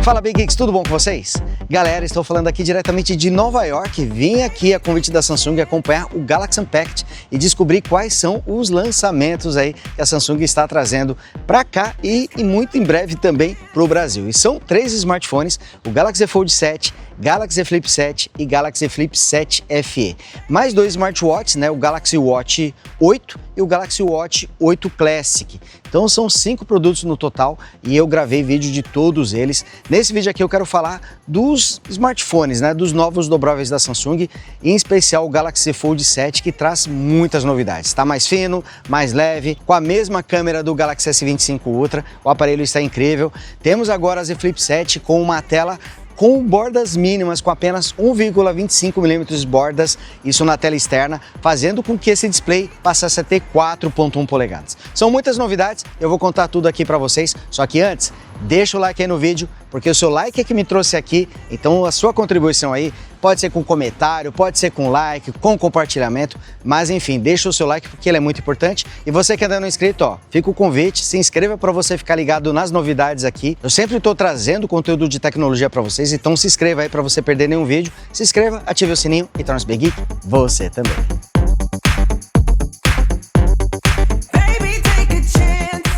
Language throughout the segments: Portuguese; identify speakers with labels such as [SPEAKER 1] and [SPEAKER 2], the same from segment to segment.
[SPEAKER 1] Fala Big Geeks, tudo bom com vocês? Galera, estou falando aqui diretamente de Nova York. Vim aqui a convite da Samsung acompanhar o Galaxy Unpacked e descobrir quais são os lançamentos aí que a Samsung está trazendo para cá e muito em breve também para o Brasil. E são 3 smartphones, o Galaxy Z Fold 7, Galaxy Flip 7 e Galaxy Flip 7 FE. Mais 2 smartwatches, né? O Galaxy Watch 8 e o Galaxy Watch 8 Classic. Então são 5 produtos no total e eu gravei vídeo de todos eles. Nesse vídeo aqui eu quero falar dos smartphones, né? Dos novos dobráveis da Samsung, em especial o Galaxy Fold 7, que traz muitas novidades. Está mais fino, mais leve, com a mesma câmera do Galaxy S25 Ultra. O aparelho está incrível. Temos agora a Z Flip 7 com uma tela com bordas mínimas, com apenas 1,25 mm de bordas, isso na tela externa, fazendo com que esse display passasse a ter 4,1 polegadas. São muitas novidades, eu vou contar tudo aqui para vocês, só que antes, deixa o like aí no vídeo, porque o seu like é que me trouxe aqui, então a sua contribuição aí pode ser com comentário, pode ser com like, com compartilhamento, mas enfim, deixa o seu like porque ele é muito importante. E você que ainda não é inscrito, ó, fica o convite, se inscreva para você ficar ligado nas novidades aqui. Eu sempre estou trazendo conteúdo de tecnologia para vocês, então se inscreva aí para você perder nenhum vídeo. Se inscreva, ative o sininho e torne-se Big Geek você também.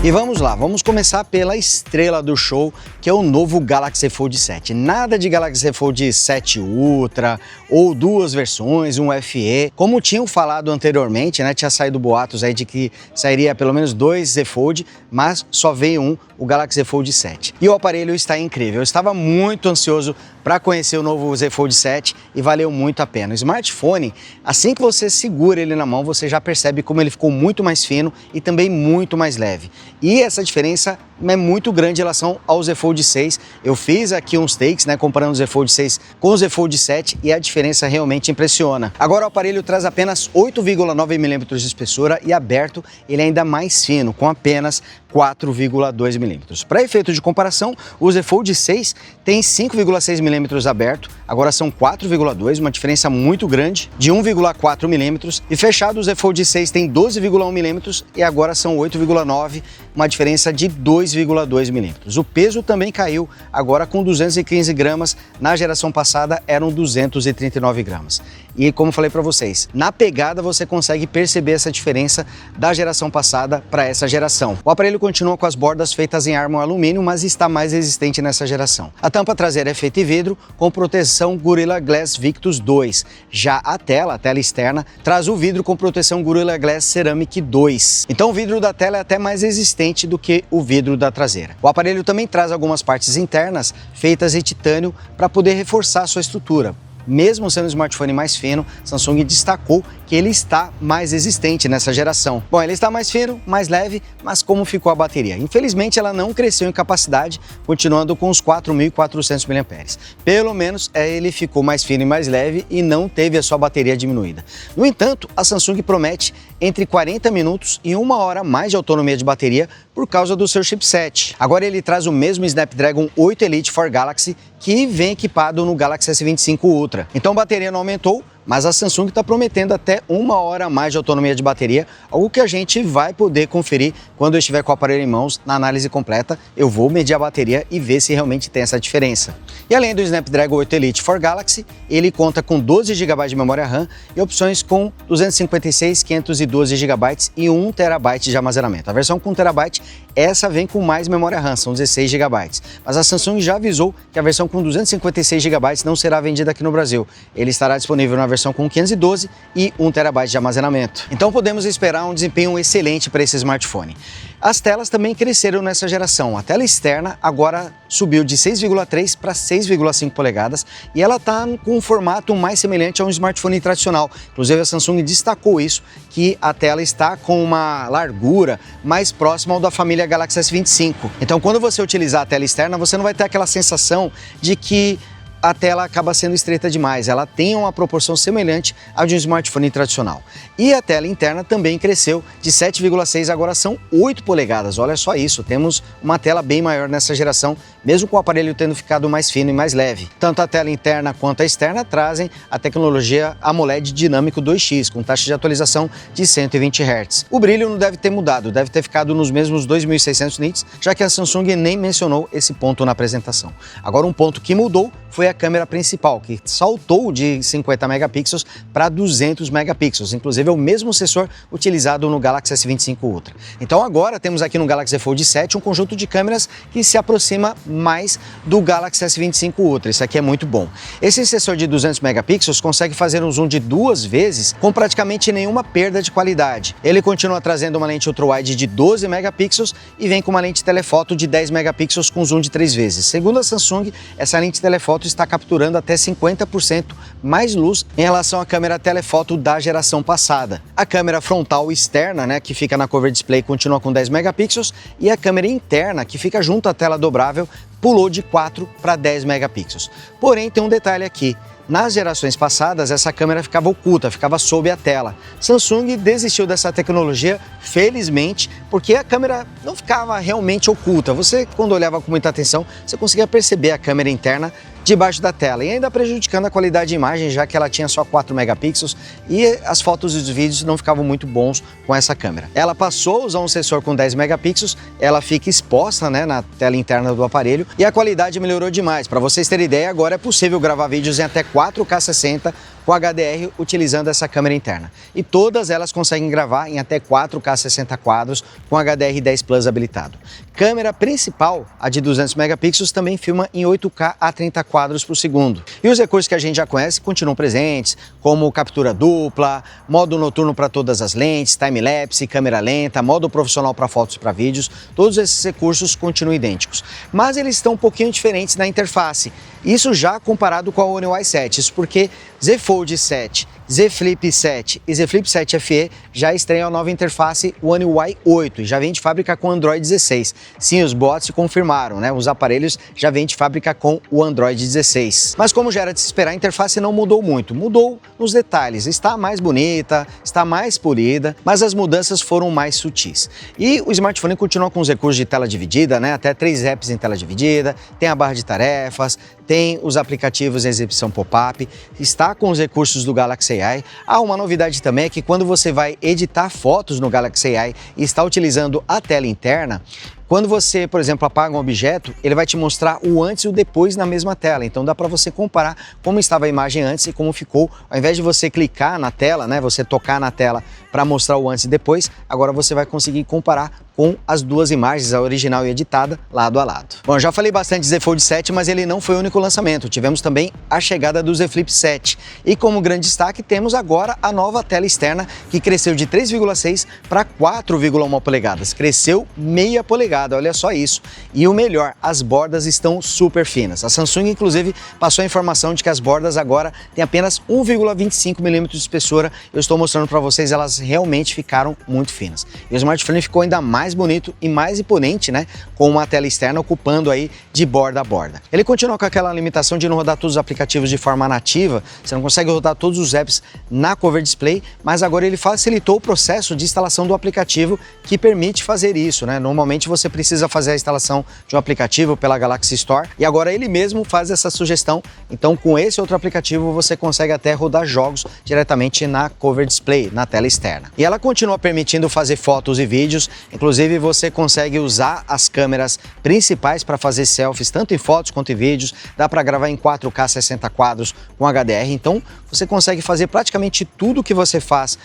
[SPEAKER 1] E vamos lá, vamos começar pela estrela do show, que é o novo Galaxy Fold 7. Nada de Galaxy Fold 7 Ultra ou 2 versões, um FE. Como tinham falado anteriormente, né, tinha saído boatos aí de que sairia pelo menos 2 Z Fold, mas só veio um, o Galaxy Fold 7. E o aparelho está incrível, eu estava muito ansioso para conhecer o novo Z Fold 7 e valeu muito a pena. O smartphone, assim que você segura ele na mão, você já percebe como ele ficou muito mais fino e também muito mais leve. E essa diferença é muito grande em relação ao Z Fold 6. Eu fiz aqui uns takes, né, comparando o Z Fold 6 com o Z Fold 7 e a diferença realmente impressiona. Agora o aparelho traz apenas 8,9 mm de espessura e aberto ele é ainda mais fino, com apenas 4,2 mm. Para efeito de comparação, o Z Fold 6 tem 5,6 mm aberto, agora são 4,2, uma diferença muito grande, de 1,4 mm. E fechado, o Z Fold 6 tem 12,1 mm e agora são 8,9, uma diferença de 2,2 mm. O peso também caiu, agora com 215 gramas, na geração passada eram 239 gramas. E como falei para vocês, na pegada você consegue perceber essa diferença da geração passada para essa geração. O aparelho continua com as bordas feitas em ármor alumínio, mas está mais resistente nessa geração. A tampa traseira é feita em vidro com proteção Gorilla Glass Victus 2. Já a tela externa, traz o vidro com proteção Gorilla Glass Ceramic 2. Então o vidro da tela é até mais resistente do que o vidro da traseira. O aparelho também traz algumas partes internas feitas em titânio para poder reforçar a sua estrutura. Mesmo sendo um smartphone mais fino, Samsung destacou que ele está mais resistente nessa geração. Bom, ele está mais fino, mais leve, mas como ficou a bateria? Infelizmente ela não cresceu em capacidade, continuando com os 4.400 mAh. Pelo menos ele ficou mais fino e mais leve e não teve a sua bateria diminuída. No entanto, a Samsung promete entre 40 minutos e 1 hora mais de autonomia de bateria por causa do seu chipset. Agora ele traz o mesmo Snapdragon 8 Elite for Galaxy que vem equipado no Galaxy S25 Ultra. Então a bateria não aumentou, mas a Samsung está prometendo até 1 hora a mais de autonomia de bateria, algo que a gente vai poder conferir quando eu estiver com o aparelho em mãos. Na análise completa, eu vou medir a bateria e ver se realmente tem essa diferença. E além do Snapdragon 8 Elite for Galaxy, ele conta com 12 GB de memória RAM e opções com 256, 512 GB e 1 TB de armazenamento. A versão com 1 TB, essa vem com mais memória RAM, são 16 GB. Mas a Samsung já avisou que a versão com 256 GB não será vendida aqui no Brasil. Ele estará disponível na versão com 512 e 1 TB de armazenamento. Então podemos esperar um desempenho excelente para esse smartphone. As telas também cresceram nessa geração. A tela externa agora subiu de 6,3 para 6,5 polegadas e ela está com um formato mais semelhante a um smartphone tradicional. Inclusive a Samsung destacou isso, que a tela está com uma largura mais próxima ao da família Galaxy S25. Então quando você utilizar a tela externa, você não vai ter aquela sensação de que a tela acaba sendo estreita demais, ela tem uma proporção semelhante à de um smartphone tradicional. E a tela interna também cresceu de 7,6, agora são 8 polegadas, olha só isso, temos uma tela bem maior nessa geração, mesmo com o aparelho tendo ficado mais fino e mais leve. Tanto a tela interna quanto a externa trazem a tecnologia AMOLED dinâmico 2x, com taxa de atualização de 120 Hz. O brilho não deve ter mudado, deve ter ficado nos mesmos 2600 nits, já que a Samsung nem mencionou esse ponto na apresentação. Agora, um ponto que mudou foi a câmera principal, que saltou de 50 megapixels para 200 megapixels, inclusive é o mesmo sensor utilizado no Galaxy S25 Ultra. Então agora temos aqui no Galaxy Fold 7 um conjunto de câmeras que se aproxima mais do Galaxy S25 Ultra, isso aqui é muito bom. Esse sensor de 200 megapixels consegue fazer um zoom de 2 vezes com praticamente nenhuma perda de qualidade. Ele continua trazendo uma lente ultra-wide de 12 megapixels e vem com uma lente telefoto de 10 megapixels com zoom de 3 vezes. Segundo a Samsung, essa lente telefoto está capturando até 50% mais luz em relação à câmera telefoto da geração passada. A câmera frontal externa, que fica na cover display, continua com 10 megapixels e a câmera interna, que fica junto à tela dobrável, pulou de 4 para 10 megapixels. Porém, tem um detalhe aqui. Nas gerações passadas, essa câmera ficava oculta, ficava sob a tela. Samsung desistiu dessa tecnologia, felizmente, porque a câmera não ficava realmente oculta. Você, quando olhava com muita atenção, você conseguia perceber a câmera interna debaixo da tela e ainda prejudicando a qualidade de imagem, já que ela tinha só 4 megapixels e as fotos e os vídeos não ficavam muito bons com essa câmera. Ela passou a usar um sensor com 10 megapixels, ela fica exposta na tela interna do aparelho e a qualidade melhorou demais. Para vocês terem ideia, agora é possível gravar vídeos em até 4K 60 com HDR utilizando essa câmera interna. E todas elas conseguem gravar em até 4K 60 quadros com HDR10 Plus habilitado. Câmera principal, a de 200 megapixels, também filma em 8K a 30 quadros por segundo. E os recursos que a gente já conhece continuam presentes, como captura dupla, modo noturno para todas as lentes, time-lapse, câmera lenta, modo profissional para fotos e para vídeos. Todos esses recursos continuam idênticos. Mas eles estão um pouquinho diferentes na interface. Isso já comparado com a One UI 7, isso porque Z Fold 7, Z Flip 7 e Z Flip 7 FE já estreiam a nova interface One UI 8 e já vem de fábrica com Android 16. Sim, os bots se confirmaram, os aparelhos já vêm de fábrica com o Android 16. Mas como já era de se esperar, a interface não mudou muito, mudou nos detalhes, está mais bonita, está mais polida, mas as mudanças foram mais sutis. E o smartphone continua com os recursos de tela dividida, até 3 apps em tela dividida, tem a barra de tarefas, tem os aplicativos em exibição pop-up, está com os recursos do Galaxy AI. Há uma novidade também, é que quando você vai editar fotos no Galaxy AI e está utilizando a tela interna, quando você, por exemplo, apaga um objeto, ele vai te mostrar o antes e o depois na mesma tela. Então dá para você comparar como estava a imagem antes e como ficou. Ao invés de você clicar na tela, você tocar na tela para mostrar o antes e depois, agora você vai conseguir comparar com as duas imagens, a original e editada, lado a lado. Bom, eu já falei bastante de Z Fold 7, mas ele não foi o único lançamento. Tivemos também a chegada do Z Flip 7. E como grande destaque, temos agora a nova tela externa, que cresceu de 3,6 para 4,1 polegadas. Cresceu meia polegada, olha só isso. E o melhor, as bordas estão super finas. A Samsung, inclusive, passou a informação de que as bordas agora têm apenas 1,25 mm de espessura. Eu estou mostrando para vocês, elas realmente ficaram muito finas. E o smartphone ficou ainda mais bonito e mais imponente, com uma tela externa ocupando aí de borda a borda. Ele continua com aquela limitação de não rodar todos os aplicativos de forma nativa, você não consegue rodar todos os apps na cover display, mas agora ele facilitou o processo de instalação do aplicativo que permite fazer isso, Normalmente você precisa fazer a instalação de um aplicativo pela Galaxy Store e agora ele mesmo faz essa sugestão, então com esse outro aplicativo você consegue até rodar jogos diretamente na cover display, na tela externa. E ela continua permitindo fazer fotos e vídeos, inclusive você consegue usar as câmeras principais para fazer selfies, tanto em fotos quanto em vídeos, dá para gravar em 4K 60 quadros com HDR, então você consegue fazer praticamente tudo que você faz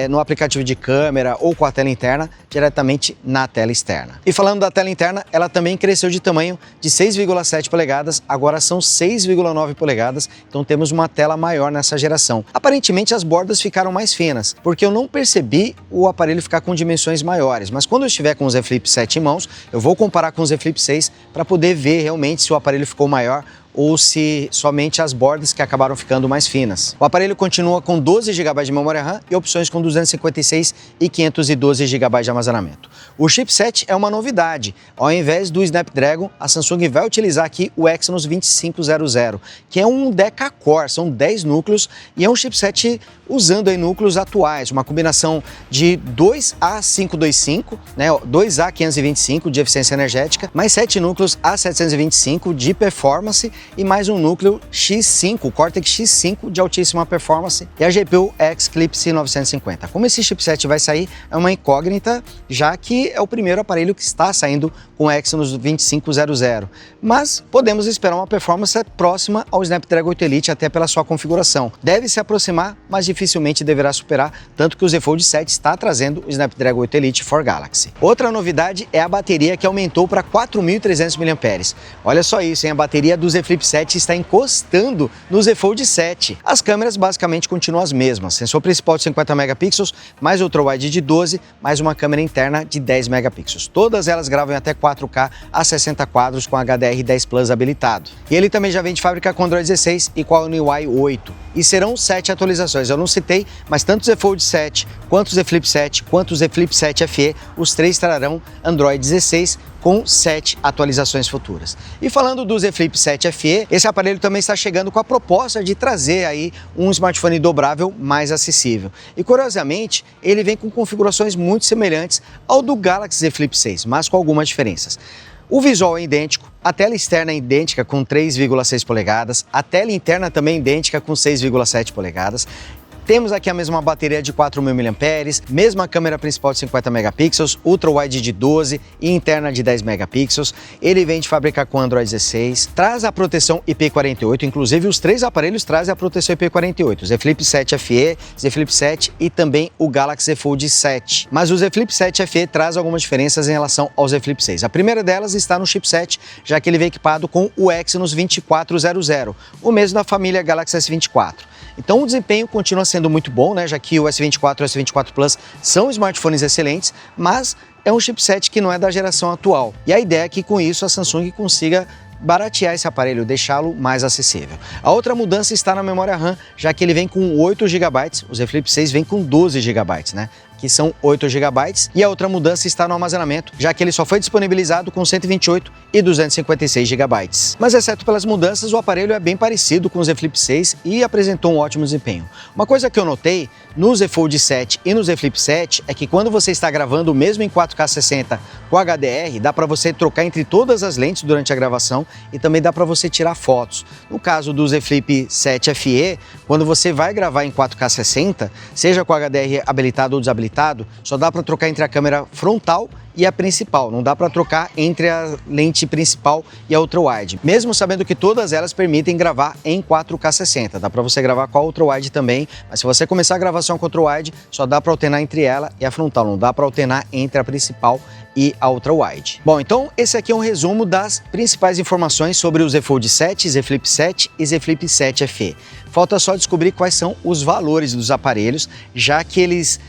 [SPEAKER 1] no aplicativo de câmera ou com a tela interna, diretamente na tela externa. E falando da tela interna, ela também cresceu de tamanho de 6,7 polegadas, agora são 6,9 polegadas, então temos uma tela maior nessa geração. Aparentemente as bordas ficaram mais finas, porque eu não percebi o aparelho ficar com dimensões maiores, mas quando eu estiver com o Z Flip 7 em mãos, eu vou comparar com o Z Flip 6 para poder ver realmente se o aparelho ficou maior ou se somente as bordas que acabaram ficando mais finas. O aparelho continua com 12 GB de memória RAM e opções com 256 e 512 GB de armazenamento. O chipset é uma novidade. Ao invés do Snapdragon, a Samsung vai utilizar aqui o Exynos 2500, que é um deca-core, são 10 núcleos e é um chipset usando aí núcleos atuais, uma combinação de 2A525, né, 2A525 de eficiência energética, mais 7 núcleos A725 de performance e mais um núcleo X5, Cortex X5 de altíssima performance e a GPU X-Clipse 950. Como esse chipset vai sair é uma incógnita, já que é o primeiro aparelho que está saindo com o Exynos 2500, mas podemos esperar uma performance próxima ao Snapdragon 8 Elite até pela sua configuração. Deve se aproximar, mas dificilmente deverá superar, tanto que o Z Fold 7 está trazendo o Snapdragon 8 Elite for Galaxy. Outra novidade é a bateria, que aumentou para 4.300 mAh. Olha só isso, hein? A bateria do Z Flip 7 está encostando no Z Fold 7. As câmeras basicamente continuam as mesmas, sensor principal de 50 megapixels, mais ultra-wide de 12, mais uma câmera interna de 10 megapixels. Todas elas gravam em até 4K a 60 quadros com HDR10 Plus habilitado. E ele também já vem de fábrica com Android 16 e com a One UI 8. E serão 7 atualizações. Eu não citei, mas tanto o Z Fold 7, quanto o Z Flip 7, quanto o Z Flip 7 FE, os três trarão Android 16 com 7 atualizações futuras. E falando do Z Flip 7 FE, esse aparelho também está chegando com a proposta de trazer aí um smartphone dobrável mais acessível. E curiosamente, ele vem com configurações muito semelhantes ao do Galaxy Z Flip 6, mas com algumas diferenças. O visual é idêntico, a tela externa é idêntica com 3,6 polegadas, a tela interna também é idêntica com 6,7 polegadas. Temos aqui a mesma bateria de 4.000 mAh, mesma câmera principal de 50 megapixels, ultra-wide de 12 e interna de 10 megapixels. Ele vem de fábrica com Android 16, traz a proteção IP48, inclusive os três aparelhos trazem a proteção IP48, o Z Flip 7 FE, Z Flip 7 e também o Galaxy Z Fold 7. Mas o Z Flip 7 FE traz algumas diferenças em relação ao Z Flip 6. A primeira delas está no chipset, já que ele vem equipado com o Exynos 2400, o mesmo da família Galaxy S24. Então o desempenho continua sendo muito bom, né, já que o S24 e o S24 Plus são smartphones excelentes, mas é um chipset que não é da geração atual. E a ideia é que com isso a Samsung consiga baratear esse aparelho, deixá-lo mais acessível. A outra mudança está na memória RAM, já que ele vem com 8 GB, o Z Flip 6 vem com 12 GB, né? Que são 8 GB, e a outra mudança está no armazenamento, já que ele só foi disponibilizado com 128 e 256 GB. Mas exceto pelas mudanças, o aparelho é bem parecido com o Z Flip 6 e apresentou um ótimo desempenho. Uma coisa que eu notei no Z Fold 7 e no Z Flip 7 é que quando você está gravando mesmo em 4K 60 com HDR, dá para você trocar entre todas as lentes durante a gravação e também dá para você tirar fotos. No caso do Z Flip 7 FE, quando você vai gravar em 4K 60, seja com HDR habilitado ou desabilitado, só dá para trocar entre a câmera frontal e a principal, não dá para trocar entre a lente principal e a ultra-wide. Mesmo sabendo que todas elas permitem gravar em 4K 60, dá para você gravar com a ultra-wide também, mas se você começar a gravação com a ultra-wide, só dá para alternar entre ela e a frontal, não dá para alternar entre a principal e a ultra-wide. Bom, então esse aqui é um resumo das principais informações sobre o Z Fold 7, Z Flip 7 e Z Flip 7 FE. Falta só descobrir quais são os valores dos aparelhos, já que eles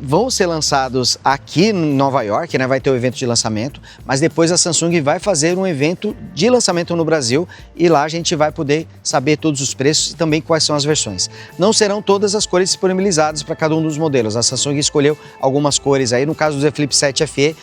[SPEAKER 1] vão ser lançados aqui em Nova York, né? Vai ter o evento de lançamento, mas depois a Samsung vai fazer um evento de lançamento no Brasil e lá a gente vai poder saber todos os preços e também quais são as versões. Não serão todas as cores disponibilizadas para cada um dos modelos. A Samsung escolheu algumas cores aí, no caso do Z Flip 7 FE,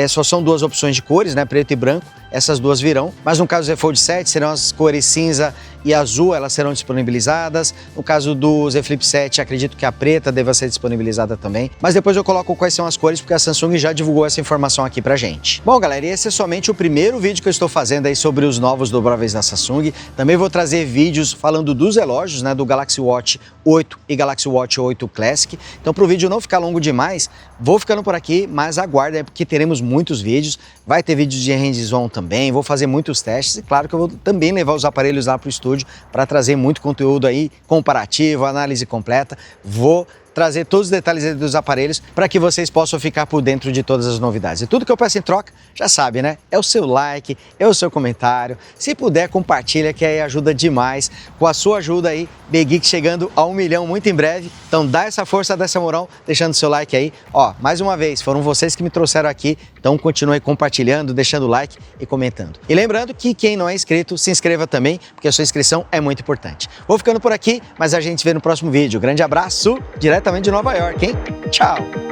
[SPEAKER 1] só são duas opções de cores, né? Preto e branco, essas duas virão, mas no caso do Z Fold 7 serão as cores cinza e azul, elas serão disponibilizadas. No caso do Z Flip 7, acredito que a preta deva ser disponibilizada também, mas depois eu coloco quais são as cores, porque a Samsung já divulgou essa informação aqui pra gente. Bom, galera, e esse é somente o primeiro vídeo que eu estou fazendo aí sobre os novos dobráveis da Samsung. Também vou trazer vídeos falando dos relógios, né, do Galaxy Watch 8 e Galaxy Watch 8 Classic. Então, para o vídeo não ficar longo demais, vou ficando por aqui, mas aguardem, porque teremos muitos vídeos. Vai ter vídeos de hands-on também, vou fazer muitos testes e claro que eu vou também levar os aparelhos lá para o estúdio para trazer muito conteúdo aí comparativo, análise completa. Vou trazer todos os detalhes dos aparelhos para que vocês possam ficar por dentro de todas as novidades. E tudo que eu peço em troca, já sabe, né? É o seu like, é o seu comentário. Se puder, compartilha, que aí ajuda demais. Com a sua ajuda aí, Begeek chegando a 1 milhão muito em breve. Então dá essa força, dá essa moral, deixando seu like aí. Ó, mais uma vez, foram vocês que me trouxeram aqui, então continue compartilhando, deixando o like e comentando. E lembrando que quem não é inscrito, se inscreva também, porque a sua inscrição é muito importante. Vou ficando por aqui, mas a gente se vê no próximo vídeo. Grande abraço, diretamente de Nova York, hein? Tchau!